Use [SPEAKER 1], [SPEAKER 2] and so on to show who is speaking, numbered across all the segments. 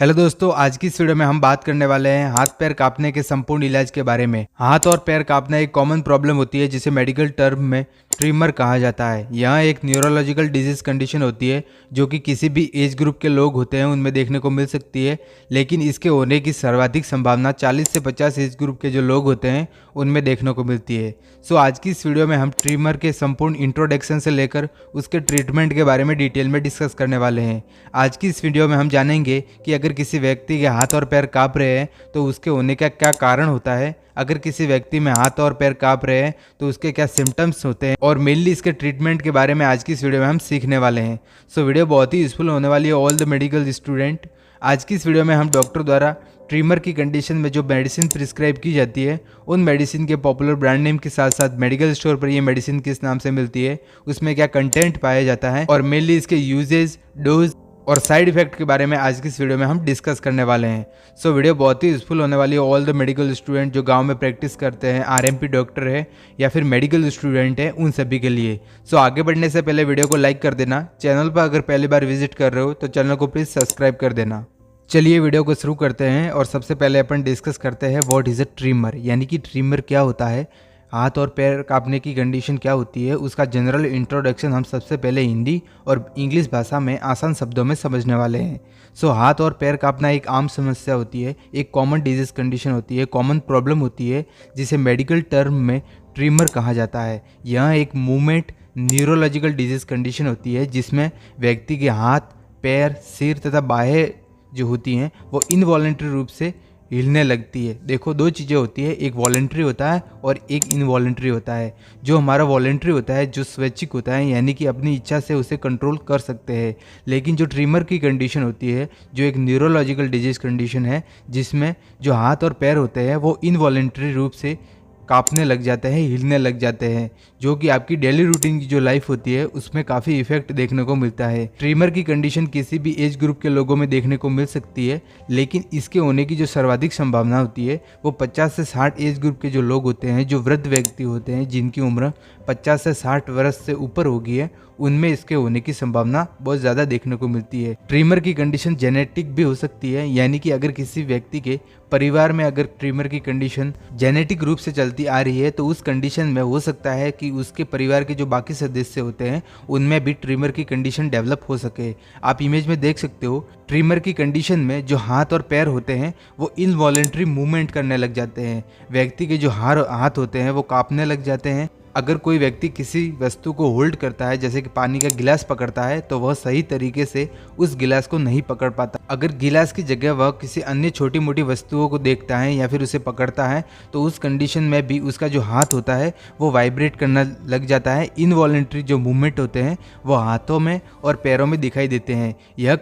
[SPEAKER 1] Hello दोस्तों, आज की इस वीडियो में हम बात करने वाले हैं हाथ पैर कांपने के संपूर्ण इलाज के बारे में। हाथ और पैर कांपना एक कॉमन प्रॉब्लम होती है जिसे मेडिकल टर्म में ट्रिमर कहा जाता है। यह एक न्यूरोलॉजिकल डिजीज कंडीशन होती है जो कि किसी भी एज ग्रुप के लोग होते हैं उनमें देखने को मिल सकती है, लेकिन इसके होने की सर्वाधिक संभावना 40 से 50 एज ग्रुप के जो लोग होते हैं उनमें देखने को मिलती है। सो आज की इस वीडियो में हम ट्रिमर के संपूर्ण इंट्रोडक्शन से लेकर उसके ट्रीटमेंट के बारे में डिटेल में डिस्कस करने वाले हैं। आज की इस वीडियो में हम जानेंगे कि अगर किसी व्यक्ति के हाथ और पैर कांप रहे हैं तो उसके होने का क्या कारण होता है, अगर किसी व्यक्ति में हाथ और पैर कांप रहे हैं तो उसके क्या सिम्टम्स होते हैं, और मेनली इसके ट्रीटमेंट के बारे में आज की इस वीडियो में हम सीखने वाले हैं। सो वीडियो बहुत ही यूजफुल होने वाली है ऑल द मेडिकल स्टूडेंट। आज की इस वीडियो में हम डॉक्टर द्वारा ट्रिमर की कंडीशन में जो मेडिसिन प्रिस्क्राइब की जाती है उन मेडिसिन के पॉपुलर ब्रांड नेम के साथ साथ मेडिकल स्टोर पर ये मेडिसिन किस नाम से मिलती है, उसमें क्या कंटेंट पाया जाता है, और मेनली इसके यूजेज, डोज और साइड इफेक्ट के बारे में आज की इस वीडियो में हम डिस्कस करने वाले हैं। सो वीडियो बहुत ही यूजफुल होने वाली है ऑल द मेडिकल स्टूडेंट जो गांव में प्रैक्टिस करते हैं, आरएमपी डॉक्टर है या फिर मेडिकल स्टूडेंट है, उन सभी के लिए। सो आगे बढ़ने से पहले वीडियो को लाइक कर देना। चैनल पर अगर पहली बार विजिट कर रहे हो तो चैनल को प्लीज़ सब्सक्राइब कर देना। चलिए वीडियो को शुरू करते हैं और सबसे पहले अपन डिस्कस करते हैं व्हाट इज़ अ ट्रिमर, यानी कि ट्रिमर क्या होता है, हाथ और पैर कांपने की कंडीशन क्या होती है, उसका जनरल इंट्रोडक्शन हम सबसे पहले हिंदी और इंग्लिश भाषा में आसान शब्दों में समझने वाले हैं। सो हाथ और पैर कांपना एक आम समस्या होती है, एक कॉमन डिजीज कंडीशन होती है, कॉमन प्रॉब्लम होती है जिसे मेडिकल टर्म में ट्रिमर कहा जाता है। यह एक मूवमेंट न्यूरोलॉजिकल डिजीज कंडीशन होती है जिसमें व्यक्ति के हाथ, पैर, सिर तथा बाहें जो होती हैं वो इनवॉलेंट्री रूप से हिलने लगती है। देखो, दो चीज़ें होती है, एक वॉलेंट्री होता है और एक इनवॉलेंट्री होता है। जो हमारा वॉलेंट्री होता है, जो स्वैच्छिक होता है, यानी कि अपनी इच्छा से उसे कंट्रोल कर सकते हैं। लेकिन जो ट्रिमर की कंडीशन होती है, जो एक न्यूरोलॉजिकल डिजीज कंडीशन है जिसमें जो हाथ और पैर होते हैं वो इनवॉलेंट्री रूप से कांपने लग जाते हैं, हिलने लग जाते हैं, जो कि आपकी डेली रूटीन की जो लाइफ होती है उसमें काफ़ी इफेक्ट देखने को मिलता है। ट्रिमर की कंडीशन किसी भी एज ग्रुप के लोगों में देखने को मिल सकती है, लेकिन इसके होने की जो सर्वाधिक संभावना होती है वो 50 से 60 एज ग्रुप के जो लोग होते हैं, जो वृद्ध व्यक्ति होते हैं जिनकी उम्र 50 से 60 वर्ष से ऊपर होगी है, उनमें इसके होने की संभावना बहुत ज़्यादा देखने को मिलती है। ट्रिमर की कंडीशन जेनेटिक भी हो सकती है, यानी कि अगर किसी व्यक्ति के परिवार में अगर ट्रिमर की कंडीशन जेनेटिक रूप से चलती आ रही है तो उस कंडीशन में हो सकता है कि उसके परिवार के जो बाकी सदस्य होते हैं उनमें भी ट्रिमर की कंडीशन डेवलप हो सके। आप इमेज में देख सकते हो, ट्रिमर की कंडीशन में जो हाथ और पैर होते हैं वो इनवॉलेंट्री मूवमेंट करने लग जाते हैं। व्यक्ति के जो हाथ होते हैं वो कांपने लग जाते हैं। अगर कोई व्यक्ति किसी वस्तु को होल्ड करता है, जैसे कि पानी का गिलास पकड़ता है, तो वह सही तरीके से उस गिलास को नहीं पकड़ पाता। अगर गिलास की जगह वह किसी अन्य छोटी मोटी वस्तुओं को देखता है या फिर उसे पकड़ता है तो उस कंडीशन में भी उसका जो हाथ होता है वो वाइब्रेट करना लग जाता है। इनवॉलेंट्री जो मूवमेंट होते हैं वो हाथों में और पैरों में दिखाई देते हैं। यह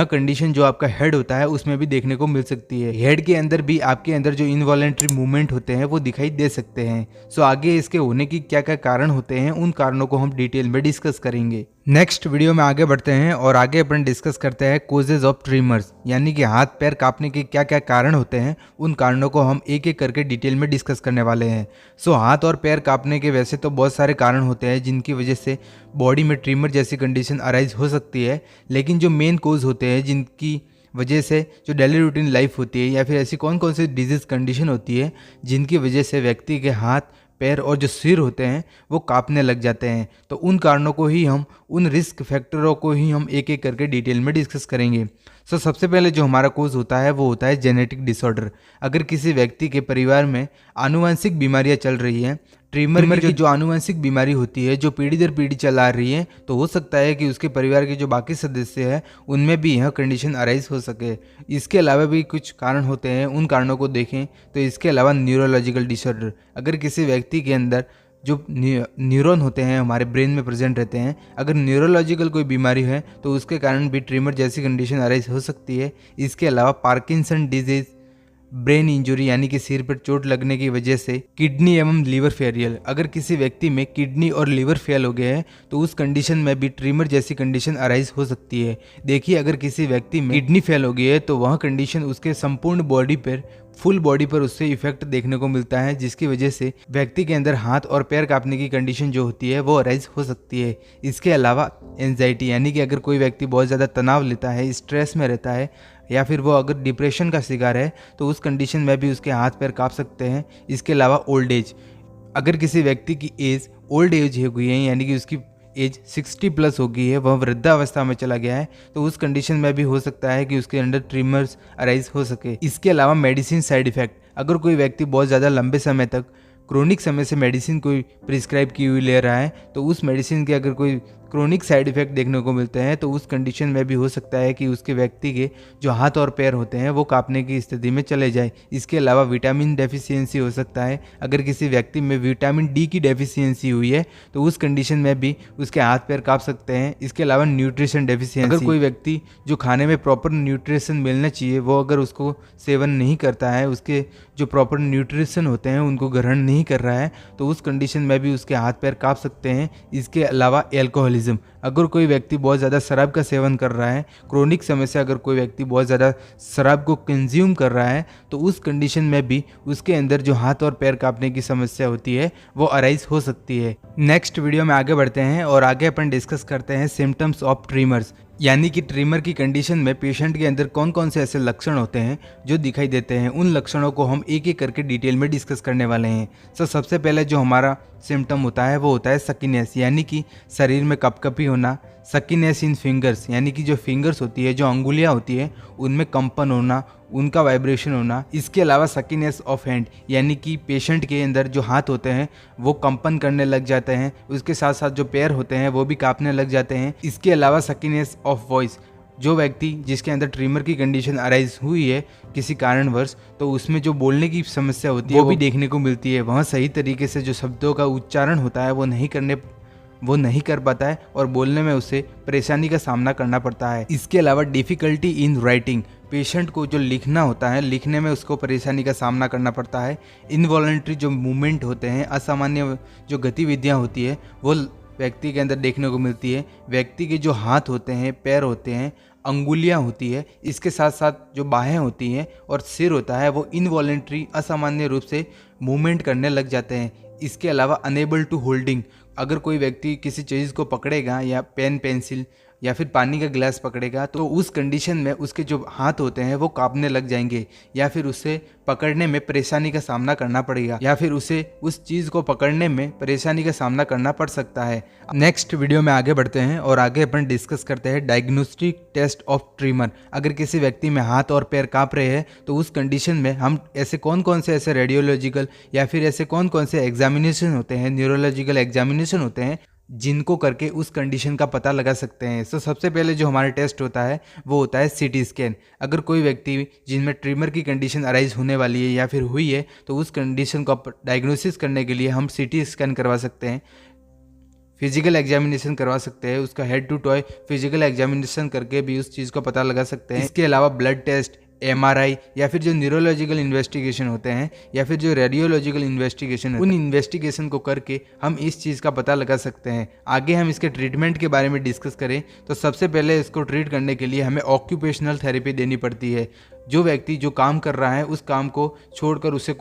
[SPEAKER 1] कंडीशन जो आपका हेड होता है उसमें भी देखने को मिल सकती है। हेड के अंदर भी आपके अंदर जो इनवॉलेंट्री मूवमेंट होते हैं वो दिखाई दे सकते हैं। सो आगे इसके होने की क्या क्या कारण होते हैं उन कारणों को हम डिटेल में डिस्कस करेंगे। नेक्स्ट वीडियो में आगे बढ़ते हैं और आगे अपन डिस्कस करते हैं कोजेज ऑफ ट्रिमर्स, यानी कि हाथ पैर कांपने के क्या क्या कारण होते हैं, उन कारणों को हम एक एक करके डिटेल में डिस्कस करने वाले हैं। सो हाथ और पैर कांपने के वैसे तो बहुत सारे कारण होते हैं जिनकी वजह से बॉडी में ट्रिमर जैसी कंडीशन अराइज हो सकती है, लेकिन जो मेन कोज होते हैं जिनकी वजह से जो डेली रूटीन लाइफ होती है या फिर ऐसी कौन कौन सी डिजीज कंडीशन होती है जिनकी वजह से व्यक्ति के हाथ, पैर और जो सिर होते हैं वो कांपने लग जाते हैं, तो उन कारणों को ही हम, उन रिस्क फैक्टरों को ही हम एक एक करके डिटेल में डिस्कस करेंगे। सो सबसे पहले जो हमारा कोज होता है वो होता है जेनेटिक डिसऑर्डर। अगर किसी व्यक्ति के परिवार में आनुवंशिक बीमारियां चल रही हैं, ट्रिमर की जो आनुवंशिक बीमारी होती है जो पीढ़ी दर पीढ़ी चला आ रही है, तो हो सकता है कि उसके परिवार के जो बाकी सदस्य हैं उनमें भी यह कंडीशन अराइज हो सके। इसके अलावा भी कुछ कारण होते हैं, उन कारणों को देखें तो इसके अलावा न्यूरोलॉजिकल डिसऑर्डर, अगर किसी व्यक्ति के अंदर जो न्यूरॉन होते हैं हमारे ब्रेन में प्रेजेंट रहते हैं, अगर न्यूरोलॉजिकल कोई बीमारी है तो उसके कारण भी ट्रिमर जैसी कंडीशन अराइज हो सकती है। इसके अलावा पार्किंसन डिजीज, ब्रेन इंजुरी यानी कि सिर पर चोट लगने की वजह से किडनी एवं लीवर फेलियर, अगर किसी व्यक्ति में किडनी और लीवर फेल हो गए हैं तो उस कंडीशन में भी ट्रिमर जैसी कंडीशन अराइज हो सकती है। देखिए, अगर किसी व्यक्ति में किडनी फेल हो गई है तो वह कंडीशन उसके संपूर्ण बॉडी पर फुल बॉडी पर उससे इफेक्ट देखने को मिलता है, जिसकी वजह से व्यक्ति के अंदर हाथ और पैर कांपने की कंडीशन जो होती है वो अराइज हो सकती है। इसके अलावा एंजाइटी, यानी कि अगर कोई व्यक्ति बहुत ज़्यादा तनाव लेता है, स्ट्रेस में रहता है, या फिर वो अगर डिप्रेशन का शिकार है तो उस कंडीशन में भी उसके हाथ पैर कांप सकते हैं। इसके अलावा ओल्ड एज, अगर किसी व्यक्ति की एज ओल्ड एज हो गई है, यानी कि उसकी एज 60 प्लस हो गई है, वह वृद्धावस्था में चला गया है, तो उस कंडीशन में भी हो सकता है कि उसके अंदर ट्रिमर्स अराइज हो सके। इसके अलावा मेडिसिन साइड इफेक्ट, अगर कोई व्यक्ति बहुत ज़्यादा लंबे समय तक क्रोनिक समय से मेडिसिन कोई प्रिस्क्राइब की हुई ले रहा है, तो उस मेडिसिन के अगर कोई क्रोनिक साइड इफेक्ट देखने को मिलते हैं तो उस कंडीशन में भी हो सकता है कि उसके व्यक्ति के जो हाथ और पैर होते हैं वो कांपने की स्थिति में चले जाए। इसके अलावा विटामिन डेफिशिएंसी हो सकता है, अगर किसी व्यक्ति में विटामिन डी की डेफिशिएंसी हुई है तो उस कंडीशन में भी उसके हाथ पैर कांप सकते हैं। इसके अलावा न्यूट्रिशन डेफिशिएंसी, अगर कोई व्यक्ति जो खाने में प्रॉपर न्यूट्रिशन मिलना चाहिए वो अगर उसको सेवन नहीं करता है, उसके जो प्रॉपर न्यूट्रिशन होते हैं उनको ग्रहण नहीं कर रहा है, तो उस कंडीशन में भी उसके हाथ पैर कांप सकते हैं। इसके अलावा एल्कोहलिज्म, अगर कोई व्यक्ति बहुत ज़्यादा शराब का सेवन कर रहा है, क्रोनिक समय से अगर कोई व्यक्ति बहुत ज़्यादा शराब को कंज्यूम कर रहा है, तो उस कंडीशन में भी उसके अंदर जो हाथ और पैर कांपने की समस्या होती है वो अराइज हो सकती है। नेक्स्ट वीडियो में आगे बढ़ते हैं और आगे अपन डिस्कस करते हैं सिम्टम्स ऑफ ट्रिमर्स, यानी कि ट्रिमर की कंडीशन में पेशेंट के अंदर कौन कौन से ऐसे लक्षण होते हैं जो दिखाई देते हैं। उन लक्षणों को हम एक एक करके डिटेल में डिस्कस करने वाले हैं। सबसे पहले जो हमारा सिम्टम होता है वो होता है सकीनेस, यानी कि शरीर में कपकपी होना। सकीनेस इन फिंगर्स, यानी कि जो फिंगर्स होती है, जो अंगुलियां होती है, उनमें कंपन होना, उनका वाइब्रेशन होना। इसके अलावा सकीनेस ऑफ हैंड, यानी कि पेशेंट के अंदर जो हाथ होते हैं वो कंपन करने लग जाते हैं, उसके साथ साथ जो पैर होते हैं वो भी कांपने लग जाते हैं। इसके अलावा सकीनेस ऑफ वॉइस, जो व्यक्ति जिसके अंदर ट्रिमर की कंडीशन अराइज हुई है किसी कारणवश, तो उसमें जो बोलने की समस्या होती है वो भी देखने को मिलती है। वहाँ सही तरीके से जो शब्दों का उच्चारण होता है वो नहीं कर पाता है और बोलने में उसे परेशानी का सामना करना पड़ता है। इसके अलावा डिफ़िकल्टी इन राइटिंग, पेशेंट को जो लिखना होता है, लिखने में उसको परेशानी का सामना करना पड़ता है। इनवॉलंटरी जो मूवमेंट होते हैं, असामान्य जो गतिविधियाँ होती है वो व्यक्ति के अंदर देखने को मिलती है। व्यक्ति के जो हाथ होते हैं, पैर होते हैं, अंगुलियां होती है, इसके साथ साथ जो बाहें होती हैं और सिर होता है, वो इनवॉलंटरी असामान्य रूप से मूवमेंट करने लग जाते हैं। इसके अलावा अनेबल टू होल्डिंग, अगर कोई व्यक्ति किसी चीज़ को पकड़ेगा या पेन पेंसिल या फिर पानी का गिलास पकड़ेगा तो उस कंडीशन में उसके जो हाथ होते हैं वो कांपने लग जाएंगे, या फिर उसे पकड़ने में परेशानी का सामना करना पड़ेगा, या फिर उसे उस चीज़ को पकड़ने में परेशानी का सामना करना पड़ सकता है। नेक्स्ट वीडियो में आगे बढ़ते हैं और आगे अपन डिस्कस करते हैं डायग्नोस्टिक टेस्ट ऑफ ट्रिमर। अगर किसी व्यक्ति में हाथ और पैर कांप रहे हैं तो उस कंडीशन में हम ऐसे कौन कौन से ऐसे रेडियोलॉजिकल या फिर ऐसे कौन कौन से एग्जामिनेशन होते हैं, न्यूरोलॉजिकल एग्जामिनेशन होते हैं, जिनको करके उस कंडीशन का पता लगा सकते हैं। तो सबसे पहले जो हमारा टेस्ट होता है वो होता है सीटी स्कैन। अगर कोई व्यक्ति जिनमें ट्रिमर की कंडीशन अराइज होने वाली है या फिर हुई है तो उस कंडीशन को डायग्नोसिस करने के लिए हम सीटी स्कैन करवा सकते हैं, फिजिकल एग्जामिनेशन करवा सकते हैं, उसका head to toe physical examination करके भी उस चीज़ को पता लगा सकते हैं। इसके अलावा ब्लड टेस्ट, एमआरआई या फिर जो न्यूरोलॉजिकल इन्वेस्टिगेशन होते हैं या फिर जो रेडियोलॉजिकल इन्वेस्टिगेशन, उन इन्वेस्टिगेशन को करके हम इस चीज़ का पता लगा सकते हैं। आगे हम इसके ट्रीटमेंट के बारे में डिस्कस करें तो सबसे पहले इसको ट्रीट करने के लिए हमें ऑक्यूपेशनल थेरेपी देनी पड़ती है। जो व्यक्ति जो काम कर रहा है उस काम को छोड़कर उसे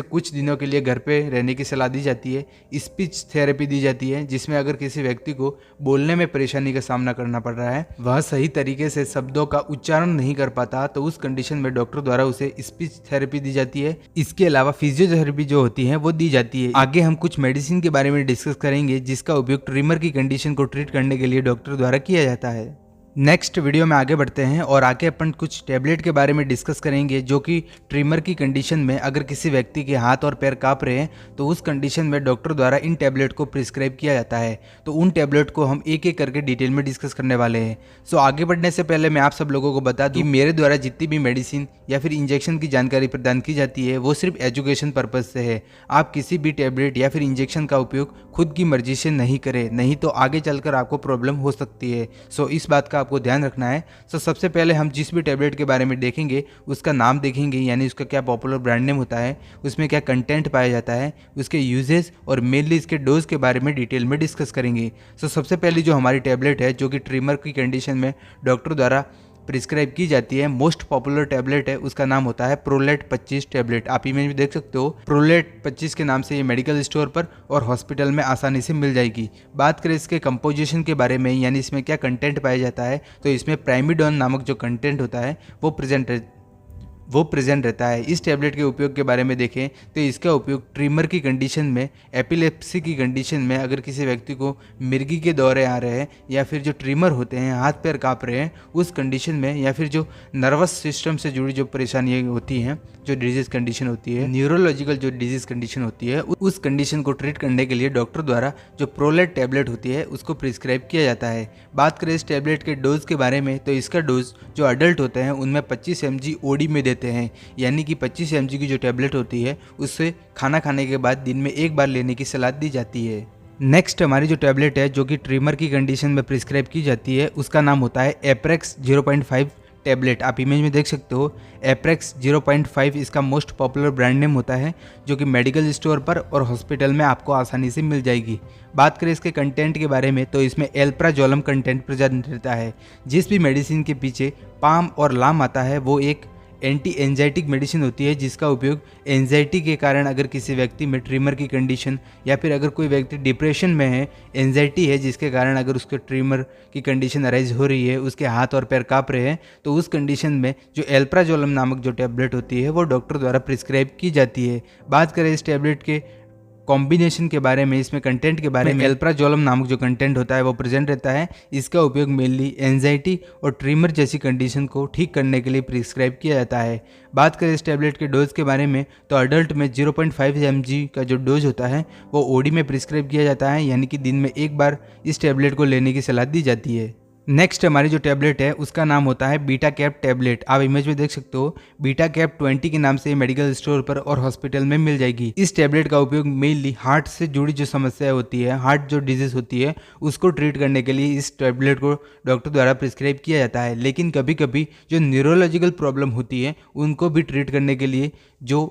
[SPEAKER 1] कुछ दिनों के लिए घर पे रहने की सलाह दी जाती है। स्पीच थेरेपी दी जाती है, जिसमें अगर किसी व्यक्ति को बोलने में परेशानी का सामना करना पड़ रहा है, वह सही तरीके से शब्दों का उच्चारण नहीं कर पाता, तो उस कंडीशन में डॉक्टर द्वारा उसे स्पीच थेरेपी दी जाती है। इसके अलावा फिजियोथेरेपी जो होती है वो दी जाती है। आगे हम कुछ मेडिसिन के बारे में डिस्कस करेंगे जिसका उपयोग ट्रिमर की कंडीशन को ट्रीट करने के लिए डॉक्टर द्वारा किया जाता है। नेक्स्ट वीडियो में आगे बढ़ते हैं और आगे अपन कुछ टैबलेट के बारे में डिस्कस करेंगे जो कि ट्रिमर की कंडीशन में अगर किसी व्यक्ति के हाथ और पैर कांप रहे हैं तो उस कंडीशन में डॉक्टर द्वारा इन टैबलेट को प्रिस्क्राइब किया जाता है। तो उन टैबलेट को हम एक एक करके डिटेल में डिस्कस करने वाले हैं। सो आगे बढ़ने से पहले मैं आप सब लोगों को बता दूं कि मेरे द्वारा जितनी भी मेडिसिन या फिर इंजेक्शन की जानकारी प्रदान की जाती है वो सिर्फ एजुकेशन पर्पज से है। आप किसी भी टैबलेट या फिर इंजेक्शन का उपयोग खुद की मर्जी से नहीं करें, नहीं तो आगे चलकर आपको प्रॉब्लम हो सकती है। सो इस बात का आपको ध्यान रखना है। सो सबसे पहले हम जिस भी टैबलेट के बारे में देखेंगे उसका नाम देखेंगे, यानी उसका क्या पॉपुलर ब्रांड नेम होता है, उसमें क्या कंटेंट पाया जाता है, उसके यूजेस और मेनली इसके डोज के बारे में डिटेल में डिस्कस करेंगे। सो सबसे पहले जो हमारी टैबलेट है जो कि ट्रिमर की कंडीशन में डॉक्टर द्वारा प्रिस्क्राइब की जाती है। मोस्ट पॉपुलर टैबलेट है उसका नाम होता है प्रोलेट 25 टैबलेट। आप इमेज में देख सकते हो, प्रोलेट 25 के नाम से ये मेडिकल स्टोर पर और हॉस्पिटल में आसानी से मिल जाएगी। बात करें इसके कंपोजिशन के बारे में, यानी इसमें क्या कंटेंट पाया जाता है, तो इसमें प्राइमिडोन नामक जो कंटेंट होता है वो प्रेजेंट रहता है। इस टैबलेट के उपयोग के बारे में देखें तो इसका उपयोग ट्रिमर की कंडीशन में, एपिलेप्सी की कंडीशन में, अगर किसी व्यक्ति को मिर्गी के दौरे आ रहे हैं या फिर जो ट्रिमर होते हैं, हाथ पैर काँप रहे हैं, उस कंडीशन में, या फिर जो नर्वस सिस्टम से जुड़ी जो परेशानियाँ होती हैं, जो डिजीज़ कंडीशन होती है, न्यूरोलॉजिकल जो डिजीज़ कंडीशन होती है, उस कंडीशन को ट्रीट करने के लिए डॉक्टर द्वारा जो प्रोलेट टैबलेट होती है उसको प्रिस्क्राइब किया जाता है। बात करें इस टैबलेट के डोज के बारे में, तो इसका डोज जो अडल्ट होते हैं उनमें 25 mg ओडी में देते हैं, यानी कि 25 mg की जो टैबलेट होती है उससे खाना खाने के बाद दिन में एक बार लेने की सलाह दी जाती है। नेक्स्ट हमारी जो टैबलेट है जो कि ट्रिमर की कंडीशन में प्रिस्क्राइब की जाती है उसका नाम होता है एप्रेक्स 0.5 टैबलेट। आप इमेज में देख सकते हो, एप्रेक्स 0.5 इसका मोस्ट पॉपुलर ब्रांड नेम होता है जो कि मेडिकल स्टोर पर और हॉस्पिटल में आपको आसानी से मिल जाएगी। बात करें इसके कंटेंट के बारे में, तो इसमें एल्प्राजोलम कंटेंट प्रेजेंट रहता है। जिस भी मेडिसिन के पीछे पाम और लाम आता है वो एक एंटी एंजाइटिक मेडिसिन होती है, जिसका उपयोग एंजाइटी के कारण अगर किसी व्यक्ति में ट्रिमर की कंडीशन, या फिर अगर कोई व्यक्ति डिप्रेशन में है, एंजाइटी है जिसके कारण अगर उसके ट्रिमर की कंडीशन अराइज हो रही है, उसके हाथ और पैर काँप रहे हैं, तो उस कंडीशन में जो एल्प्राजोलम नामक जो टैबलेट होती है वो डॉक्टर द्वारा प्रिस्क्राइब की जाती है। बात करें इस टैबलेट के कॉम्बिनेशन के बारे में, इसमें कंटेंट के बारे में, एल्प्राजोलम नामक जो कंटेंट होता है वो प्रेजेंट रहता है। इसका उपयोग मेनली एंजाइटी और ट्रिमर जैसी कंडीशन को ठीक करने के लिए प्रिस्क्राइब किया जाता है। बात करें इस टैबलेट के डोज के बारे में, तो अडल्ट में 0.5 mg का जो डोज होता है वो ओडी में प्रिस्क्राइब किया जाता है, यानी कि दिन में एक बार इस टैबलेट को लेने की सलाह दी जाती है। नेक्स्ट हमारी जो टैबलेट है उसका नाम होता है बीटा कैप टैबलेट। आप इमेज में देख सकते हो, बीटा कैप 20 के नाम से मेडिकल स्टोर पर और हॉस्पिटल में मिल जाएगी। इस टैबलेट का उपयोग मेनली हार्ट से जुड़ी जो समस्या होती है, हार्ट जो डिजीज होती है उसको ट्रीट करने के लिए इस टैबलेट को डॉक्टर द्वारा प्रिस्क्राइब किया जाता है। लेकिन कभी कभी जो न्यूरोलॉजिकल प्रॉब्लम होती है उनको भी ट्रीट करने के लिए जो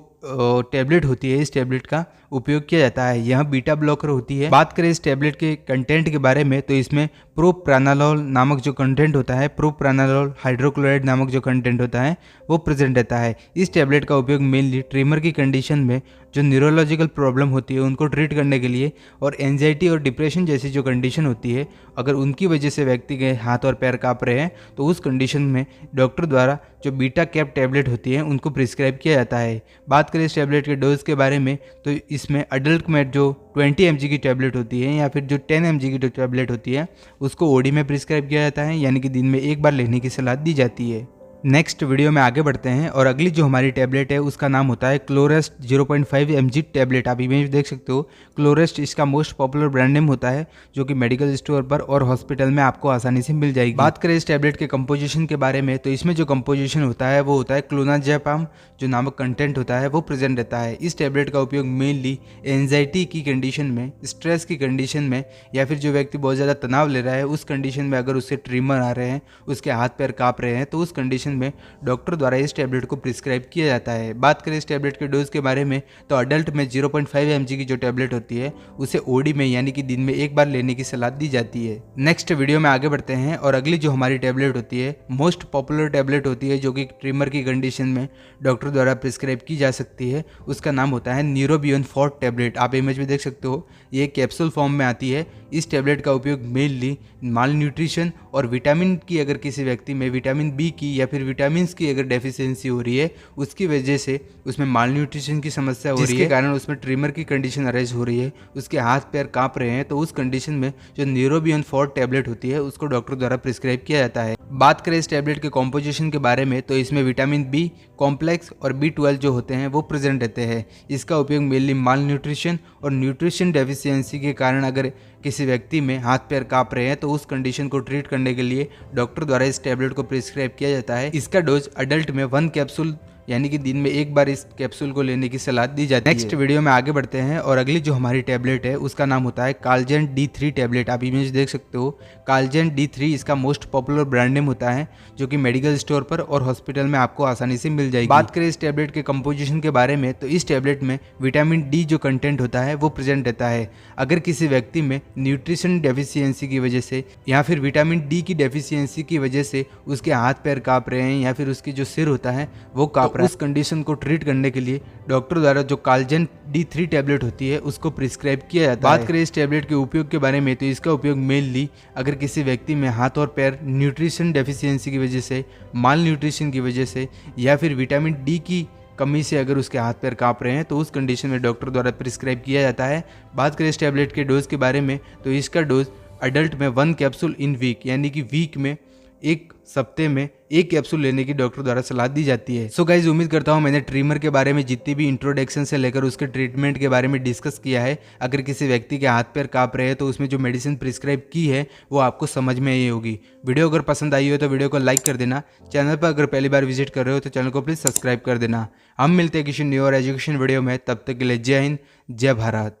[SPEAKER 1] टैबलेट होती है, इस टैबलेट का उपयोग किया जाता है। यह बीटा ब्लॉकर होती है। बात करें इस टैबलेट के कंटेंट के बारे में, तो इसमें प्रोप्रानालोल नामक जो कंटेंट होता है, प्रोप्रानालोल हाइड्रोक्लोराइड नामक जो कंटेंट होता है वो प्रेजेंट रहता है। इस टैबलेट का उपयोग मेनली ट्रिमर की कंडीशन में जो न्यूरोलॉजिकल प्रॉब्लम होती है उनको ट्रीट करने के लिए, और एंजाइटी और डिप्रेशन जैसी जो कंडीशन होती है अगर उनकी वजह से व्यक्ति के हाथ और पैर काँप रहे हैं, तो उस कंडीशन में डॉक्टर द्वारा जो बीटा कैप टैबलेट होती है उनको प्रिस्क्राइब किया जाता है। बात करें इस टैबलेट के डोज के बारे में, तो इसमें अडल्ट में जो 20 mg की टैबलेट होती है या फिर जो 10 mg की जो टैबलेट होती है उसको ओडी में प्रिस्क्राइब किया जाता है, यानी कि दिन में एक बार लेने की सलाह दी जाती है। नेक्स्ट वीडियो में आगे बढ़ते हैं और अगली जो हमारी टैबलेट है उसका नाम होता है क्लोरेस्ट 0.5 mg टैबलेट। आप इमेज देख सकते हो, क्लोरेस्ट इसका मोस्ट पॉपुलर ब्रांड नेम होता है जो कि मेडिकल स्टोर पर और हॉस्पिटल में आपको आसानी से मिल जाएगी। बात करें इस टैबलेट के कंपोजिशन के बारे में, तो इसमें जो कंपोजिशन होता है वो होता है क्लोनाजेपाम जो नामक कंटेंट होता है वो प्रेजेंट रहता है। इस टैबलेट का उपयोग मेनली एंजाइटी की कंडीशन में, स्ट्रेस की कंडीशन में, या फिर जो व्यक्ति बहुत ज़्यादा तनाव ले रहा है उस कंडीशन में, अगर उससे ट्रिमर आ रहे हैं, उसके हाथ पैर काँप रहे हैं, तो उस कंडीशन में डॉक्टर द्वारा इस टैबलेट को प्रिस्क्राइब किया जाता है। बात करें इस टैबलेट के डोज के बारे में, तो अडल्ट में 0.5 mg की जो टैबलेट होती है उसे ओडी में, यानी कि दिन में एक बार लेने की सलाह दी जाती है। नेक्स्ट वीडियो में आगे बढ़ते हैं और अगली जो हमारी टैबलेट होती है, मोस्ट पॉपुलर टैबलेट होती है जो कि ट्रिमर की कंडीशन में डॉक्टर द्वारा प्रिस्क्राइब की जा सकती है, उसका नाम होता है न्यूरोबियन 4 टैबलेट। आप इमेज में देख सकते हो, ये कैप्सूल फॉर्म में आती है। इस टैबलेट का उपयोग मेनली माल न्यूट्रिशन और विटामिन की, अगर किसी व्यक्ति में विटामिन बी की या फिर विटामिन की अगर डेफिशिएंसी हो रही है, उसकी वजह से उसमें माल न्यूट्रिशन की समस्या हो रही है, जिसके कारण उसमें ट्रिमर की कंडीशन अराइज हो रही है, उसके हाथ पैर काँप रहे हैं, तो उस कंडीशन में जो न्यूरोबियन 4 टैबलेट होती है उसको डॉक्टर द्वारा प्रिस्क्राइब किया जाता है। बात करें इस टैबलेट के कॉम्पोजिशन के बारे में, तो इसमें विटामिन बी कॉम्प्लेक्स और B12 जो होते हैं वो प्रेजेंट रहते हैं। इसका उपयोग मेनली माल न्यूट्रिशन और न्यूट्रिशन डेफिशिएंसी के कारण अगर किसी व्यक्ति में हाथ पैर काँप रहे हैं, तो उस कंडीशन को ट्रीट करने के लिए डॉक्टर द्वारा इस टैबलेट को प्रिस्क्राइब किया जाता है। इसका डोज अडल्ट में 1 कैप्सूल यानी कि दिन में एक बार इस कैप्सूल को लेने की सलाह दी जाती है। नेक्स्ट वीडियो में आगे बढ़ते हैं और अगली जो हमारी टैबलेट है उसका नाम होता है कालजेन D3 टैबलेट। आप इमेज देख सकते हो, कालजेन D3 इसका मोस्ट पॉपुलर ब्रांड नेम होता है, जो कि मेडिकल स्टोर पर और हॉस्पिटल में आपको आसानी से मिल जाएगी। बात करें इस टैबलेट के कंपोजिशन के बारे में, तो इस टैबलेट में विटामिन डी जो कंटेंट होता है वो प्रेजेंट रहता है। अगर किसी व्यक्ति में न्यूट्रिशन डेफिशिएंसी की वजह से या फिर विटामिन डी की डेफिशिएंसी की वजह से उसके हाथ पैर कांप रहे हैं या फिर उसकी जो सिर होता है वो कांप रहा है, उस कंडीशन को ट्रीट करने के लिए डॉक्टर द्वारा जो कालजेन D3 टैबलेट होती है उसको प्रिस्क्राइब किया जाता है। बात करें इस टैबलेट के उपयोग के बारे में, तो इसका उपयोग मेनली अगर किसी व्यक्ति में हाथ और पैर न्यूट्रिशन डेफिशिएंसी की वजह से, माल न्यूट्रिशन की वजह से या फिर विटामिन डी की कमी से अगर उसके हाथ पैर कांप रहे हैं तो उस कंडीशन में डॉक्टर द्वारा प्रिस्क्राइब किया जाता है। बात करें इस टैबलेट के डोज के बारे में, तो इसका डोज अडल्ट में 1 कैप्सूल इन वीक, यानी कि वीक में एक सप्ते में 1 कैप्सूल लेने की डॉक्टर द्वारा सलाह दी जाती है। सो गाइज, उम्मीद करता हूँ मैंने ट्रिमर के बारे में जितनी भी इंट्रोडक्शन से लेकर उसके ट्रीटमेंट के बारे में डिस्कस किया है। अगर किसी व्यक्ति के हाथ पैर कांप रहे हैं तो उसमें जो मेडिसिन प्रिस्क्राइब की है वो आपको समझ में आई होगी। वीडियो अगर पसंद आई हो तो वीडियो को लाइक कर देना। चैनल पर अगर पहली बार विजिट कर रहे हो तो चैनल को प्लीज़ सब्सक्राइब कर देना। हम मिलते हैं किसी न्यू और एजुकेशन वीडियो में, तब तक के लिए जय हिंद, जय भारत।